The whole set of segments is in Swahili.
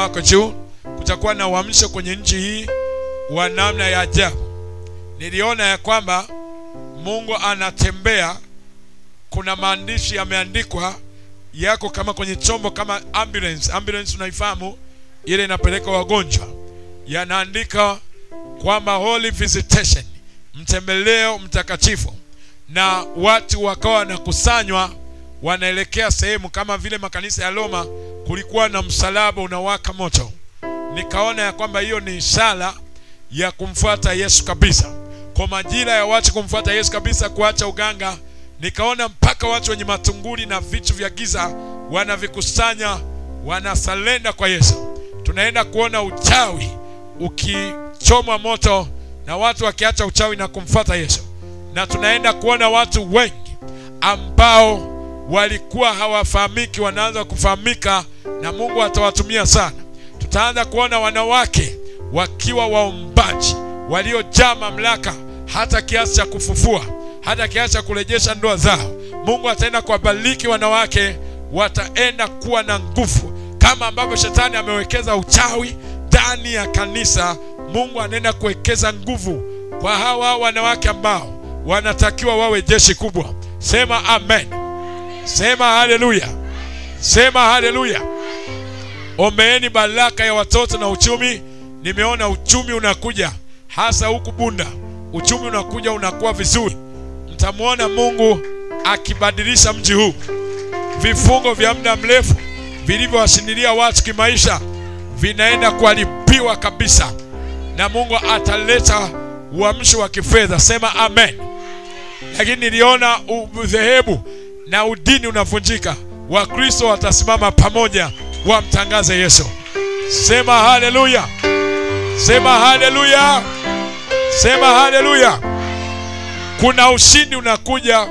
wako juu. Kutakuwa na uamsho kwenye nchi hii wa namna ya ajabu. Niliona ya kwamba Mungu anatembea. Kuna maandishi yameandikwa yako kama kwenye chombo kama ambulance unaifahamu ile inapeleka wagonjwa. Yanaandika kwamba holy visitation, mtembeleo mtakatifu, na watu wakawa na kusanywa wanaelekea sehemu kama vile makanisa ya Roma kulikuwa na msalaba unawaka moto. Nikaona ya kwamba hiyo ni ishara ya kumfuata Yesu kabisa. Kwa majira ya watu kumfuata Yesu kabisa, kuacha uganga. Nikaona mpaka watu wenye matunguri na vitu vya giza wanavikusanya, wanasalenda kwa Yesu. Tunaenda kuona uchawi ukichomwa moto na watu wakiacha uchawi na kumfuata Yesu. Na tunaenda kuona watu wengi ambao walikuwa hawafahamiki wanaanza kufahamika, na Mungu atawatumia sana. Tutaanza kuona wanawake wakiwa waombaji waliojaa mamlaka, hata kiasi cha kufufua, hata kiasi cha kurejesha ndoa zao. Mungu ataenda kuwabariki wanawake, wataenda kuwa na nguvu. Kama ambavyo shetani amewekeza uchawi ndani ya kanisa, Mungu anaenda kuwekeza nguvu kwa hawa wanawake ambao wanatakiwa wawe jeshi kubwa. Sema amen. Sema haleluya. Sema haleluya. Ombeeni baraka ya watoto na uchumi. Nimeona uchumi unakuja, hasa huku Bunda. Uchumi unakuja, unakuwa vizuri. Mtamuona Mungu akibadilisha mji huu. Vifungo vya muda mrefu vilivyowashindilia watu kimaisha vinaenda kuharibiwa kabisa, na Mungu ataleta uamsho wa kifedha. Sema amen. Lakini niliona udhehebu na udini unavunjika. Wakristo watasimama pamoja wamtangaze Yesu. Sema haleluya. Sema haleluya. Sema haleluya. Kuna ushindi unakuja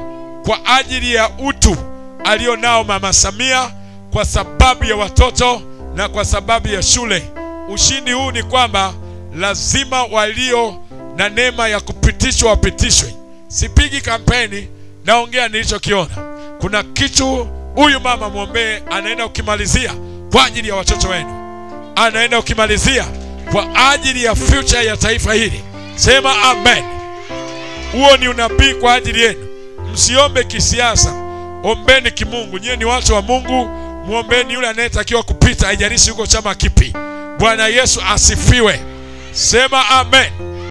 kwa ajili ya utu alionao Mama Samia, kwa sababu ya watoto na kwa sababu ya shule. Ushindi huu ni kwamba lazima walio na neema ya kupitishwa wapitishwe. Sipigi kampeni, naongea nilichokiona. Kuna kitu huyu mama muombe, anaenda ukimalizia kwa ajili ya watoto wenu. Anaenda ukimalizia kwa ajili ya future ya taifa hili. Sema amen. Huo ni unabii kwa ajili yenu. Msiombe kisiasa, ombeni kimungu. Nyie ni watu wa Mungu, muombeni yule anayetakiwa kupita, haijalishi yuko chama kipi. Bwana Yesu asifiwe. Sema amen.